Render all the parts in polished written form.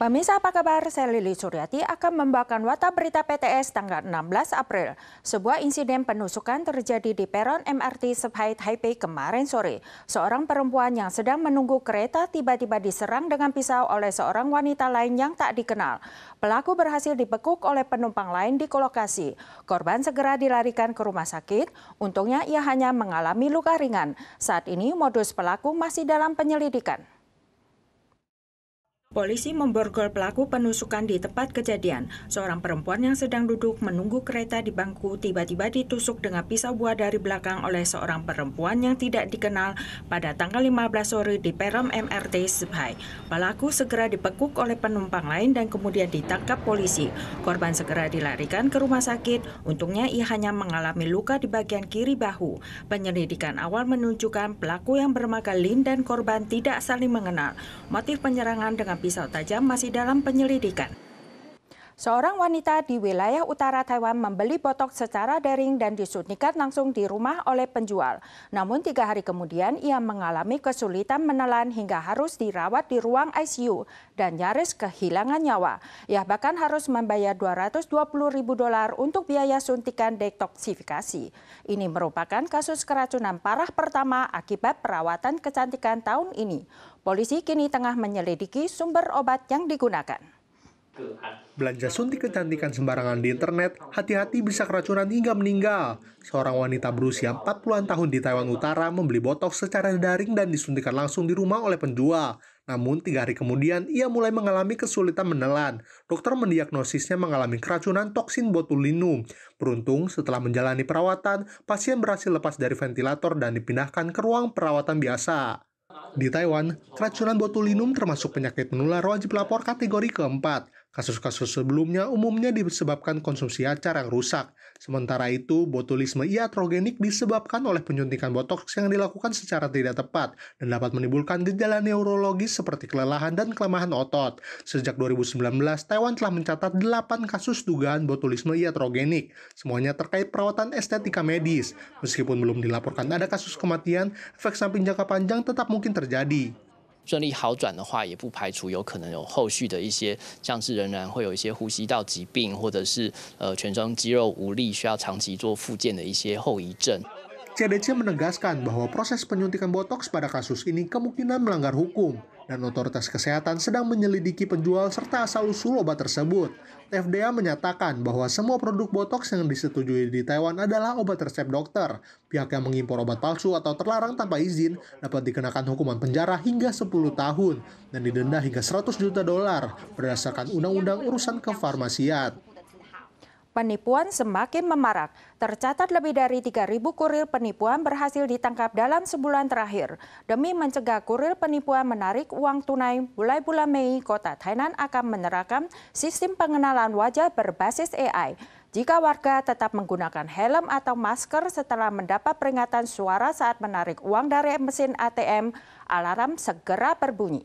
Pemirsa apa kabar? Saya Lili Suryati akan membawakan Warta Berita PTS tanggal 16 April. Sebuah insiden penusukan terjadi di peron MRT Sephai Taipei kemarin sore. Seorang perempuan yang sedang menunggu kereta tiba-tiba diserang dengan pisau oleh seorang wanita lain yang tak dikenal. Pelaku berhasil dibekuk oleh penumpang lain di lokasi. Korban segera dilarikan ke rumah sakit. Untungnya ia hanya mengalami luka ringan. Saat ini modus pelaku masih dalam penyelidikan. Polisi memborgol pelaku penusukan di tempat kejadian. Seorang perempuan yang sedang duduk menunggu kereta di bangku tiba-tiba ditusuk dengan pisau buah dari belakang oleh seorang perempuan yang tidak dikenal pada tanggal 15 sore di peron MRT Sephai. Pelaku segera dibekuk oleh penumpang lain dan kemudian ditangkap polisi. Korban segera dilarikan ke rumah sakit. Untungnya ia hanya mengalami luka di bagian kiri bahu. Penyelidikan awal menunjukkan pelaku yang bernama Lin dan korban tidak saling mengenal. Motif penyerangan dengan pisau tajam masih dalam penyelidikan. Seorang wanita di wilayah utara Taiwan membeli botox secara daring dan disuntikan langsung di rumah oleh penjual. Namun 3 hari kemudian ia mengalami kesulitan menelan hingga harus dirawat di ruang ICU dan nyaris kehilangan nyawa. Ia bahkan harus membayar $220.000 untuk biaya suntikan detoksifikasi. Ini merupakan kasus keracunan parah pertama akibat perawatan kecantikan tahun ini. Polisi kini tengah menyelidiki sumber obat yang digunakan. Belanja suntik kecantikan sembarangan di internet, hati-hati bisa keracunan hingga meninggal. Seorang wanita berusia 40-an tahun di Taiwan Utara membeli botox secara daring dan disuntikan langsung di rumah oleh penjual. Namun 3 hari kemudian ia mulai mengalami kesulitan menelan. Dokter mendiagnosisnya mengalami keracunan toksin botulinum. Beruntung setelah menjalani perawatan, pasien berhasil lepas dari ventilator dan dipindahkan ke ruang perawatan biasa. Di Taiwan, keracunan botulinum termasuk penyakit menular wajib lapor kategori keempat. Kasus-kasus sebelumnya umumnya disebabkan konsumsi acar yang rusak. Sementara itu, botulisme iatrogenik disebabkan oleh penyuntikan botoks yang dilakukan secara tidak tepat dan dapat menimbulkan gejala neurologis seperti kelelahan dan kelemahan otot. Sejak 2019, Taiwan telah mencatat 8 kasus dugaan botulisme iatrogenik. Semuanya terkait perawatan estetika medis. Meskipun belum dilaporkan ada kasus kematian, efek samping jangka panjang tetap mungkin terjadi. 顺利好转的话，也不排除有可能有后续的一些，像是仍然会有一些呼吸道疾病，或者是全身肌肉无力，需要长期做复健的一些后遗症。 CDC menegaskan bahwa proses penyuntikan botoks pada kasus ini kemungkinan melanggar hukum dan otoritas kesehatan sedang menyelidiki penjual serta asal-usul obat tersebut. FDA menyatakan bahwa semua produk botoks yang disetujui di Taiwan adalah obat resep dokter. Pihak yang mengimpor obat palsu atau terlarang tanpa izin dapat dikenakan hukuman penjara hingga 10 tahun dan didenda hingga $100 juta berdasarkan Undang-Undang Urusan Kefarmasian. Penipuan semakin memarak. Tercatat lebih dari 3.000 kurir penipuan berhasil ditangkap dalam sebulan terakhir. Demi mencegah kurir penipuan menarik uang tunai, mulai bulan Mei, Kota Tainan akan menerapkan sistem pengenalan wajah berbasis AI. Jika warga tetap menggunakan helm atau masker setelah mendapat peringatan suara saat menarik uang dari mesin ATM, alarm segera berbunyi.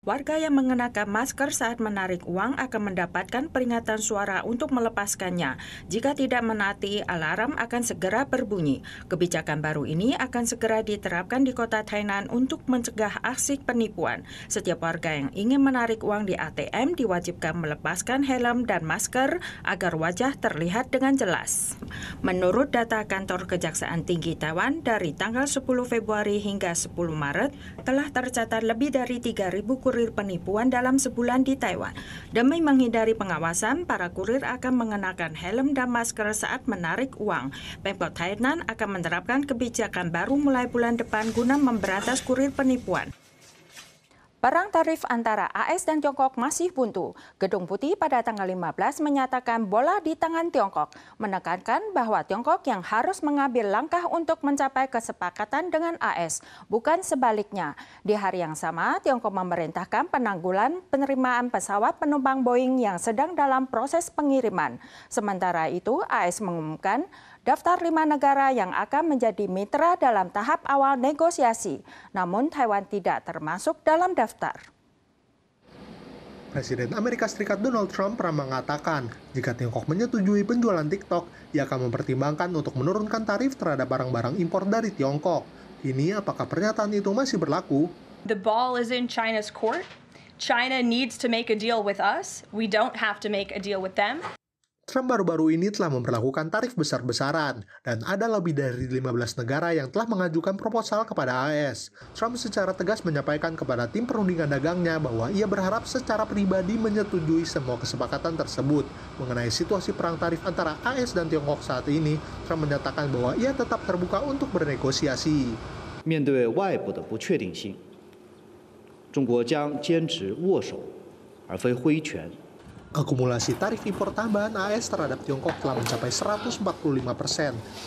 Warga yang mengenakan masker saat menarik uang akan mendapatkan peringatan suara untuk melepaskannya. Jika tidak menaati, alarm akan segera berbunyi. Kebijakan baru ini akan segera diterapkan di Kota Tainan untuk mencegah aksi penipuan. Setiap warga yang ingin menarik uang di ATM diwajibkan melepaskan helm dan masker agar wajah terlihat dengan jelas. Menurut data Kantor Kejaksaan Tinggi Taiwan, dari tanggal 10 Februari hingga 10 Maret, telah tercatat lebih dari 3.000 kurir penipuan dalam sebulan di Taiwan. Demi menghindari pengawasan, para kurir akan mengenakan helm dan masker saat menarik uang. Pemkot Tainan akan menerapkan kebijakan baru mulai bulan depan guna memberantas kurir penipuan. Perang tarif antara AS dan Tiongkok masih buntu. Gedung Putih pada tanggal 15 menyatakan bola di tangan Tiongkok, menekankan bahwa Tiongkok yang harus mengambil langkah untuk mencapai kesepakatan dengan AS, bukan sebaliknya. Di hari yang sama, Tiongkok memerintahkan penanggulan penerimaan pesawat penumpang Boeing yang sedang dalam proses pengiriman. Sementara itu, AS mengumumkan daftar 5 negara yang akan menjadi mitra dalam tahap awal negosiasi. Namun Taiwan tidak termasuk dalam daftar. Presiden Amerika Serikat Donald Trump pernah mengatakan, jika Tiongkok menyetujui penjualan TikTok, ia akan mempertimbangkan untuk menurunkan tarif terhadap barang-barang impor dari Tiongkok. Kini, apakah pernyataan itu masih berlaku? The ball is in China's court. China needs to make a deal with us. We don't have to make a deal with them. Trump baru-baru ini telah memperlakukan tarif besar-besaran, dan ada lebih dari 15 negara yang telah mengajukan proposal kepada AS. Trump secara tegas menyampaikan kepada tim perundingan dagangnya bahwa ia berharap secara pribadi menyetujui semua kesepakatan tersebut. Mengenai situasi perang tarif antara AS dan Tiongkok saat ini, Trump menyatakan bahwa ia tetap terbuka untuk bernegosiasi. 面对外部的不确定性，中国将坚持握手而非挥拳。 Akumulasi tarif impor tambahan AS terhadap Tiongkok telah mencapai 145%,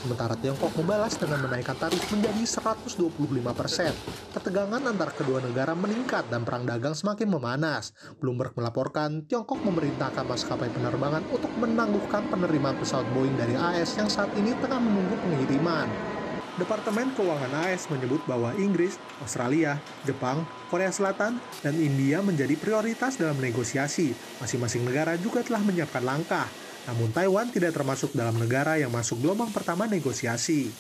sementara Tiongkok membalas dengan menaikkan tarif menjadi 125%. Ketegangan antar kedua negara meningkat dan perang dagang semakin memanas. Bloomberg melaporkan Tiongkok memerintahkan maskapai penerbangan untuk menangguhkan penerimaan pesawat Boeing dari AS yang saat ini tengah menunggu pengiriman. Departemen Keuangan AS menyebut bahwa Inggris, Australia, Jepang, Korea Selatan, dan India menjadi prioritas dalam negosiasi. Masing-masing negara juga telah menyiapkan langkah. Namun Taiwan tidak termasuk dalam negara yang masuk gelombang pertama negosiasi.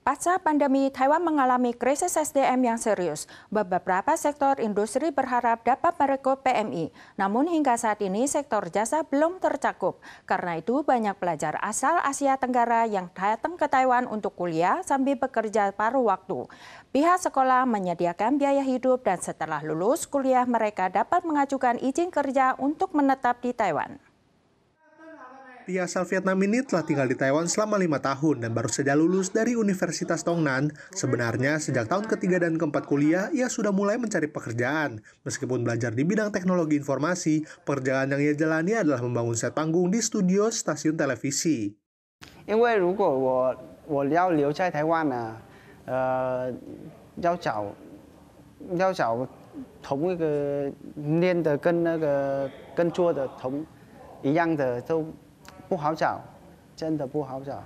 Pasca pandemi, Taiwan mengalami krisis SDM yang serius. Beberapa sektor industri berharap dapat merekrut PMI. Namun hingga saat ini sektor jasa belum tercakup. Karena itu banyak pelajar asal Asia Tenggara yang datang ke Taiwan untuk kuliah sambil bekerja paruh waktu. Pihak sekolah menyediakan biaya hidup dan setelah lulus kuliah mereka dapat mengajukan izin kerja untuk menetap di Taiwan. Pria asal Vietnam ini telah tinggal di Taiwan selama 5 tahun dan baru saja lulus dari Universitas Tong Nan. Sebenarnya, sejak tahun ketiga dan keempat kuliah, ia sudah mulai mencari pekerjaan. Meskipun belajar di bidang teknologi informasi, pekerjaan yang ia jalani adalah membangun set panggung di studio stasiun televisi. 因为如果我要留在台湾呢，要找同一个练的跟做的同一样的都。 不好找，真的不好找。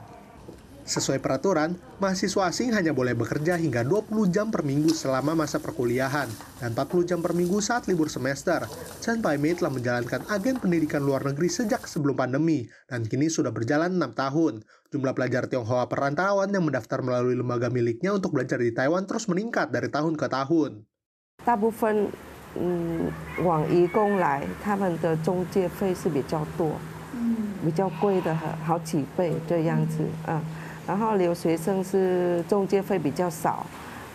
Sesuai peraturan, mahasiswa asing hanya boleh bekerja hingga 20 jam per minggu selama masa perkuliahan dan 40 jam per minggu saat libur semester. Chen Paimei telah menjalankan agen pendidikan luar negeri sejak sebelum pandemi dan kini sudah berjalan 6 tahun. Jumlah pelajar Tionghoa perantauan yang mendaftar melalui lembaga miliknya untuk belajar di Taiwan terus meningkat dari tahun ke tahun. 大部分往移工来，他们的中介费是比较多。 比较贵的好几倍这样子啊，然后留学生是中介费比较少，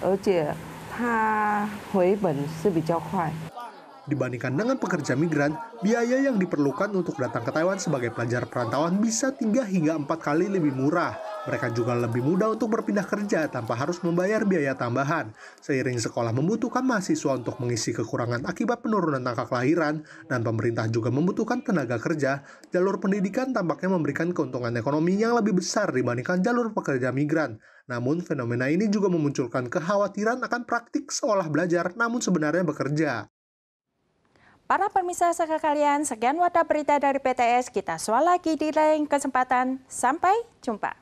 而且他回本是比较快。 Dibandingkan dengan pekerja migran, biaya yang diperlukan untuk datang ke Taiwan sebagai pelajar perantauan bisa 3 hingga 4 kali lebih murah. Mereka juga lebih mudah untuk berpindah kerja tanpa harus membayar biaya tambahan. Seiring sekolah membutuhkan mahasiswa untuk mengisi kekurangan akibat penurunan angka kelahiran, dan pemerintah juga membutuhkan tenaga kerja, jalur pendidikan tampaknya memberikan keuntungan ekonomi yang lebih besar dibandingkan jalur pekerja migran. Namun fenomena ini juga memunculkan kekhawatiran akan praktik seolah belajar namun sebenarnya bekerja. Para pemirsa sekalian, sekian wadah berita dari PTS. Kita soal lagi di lain kesempatan. Sampai jumpa.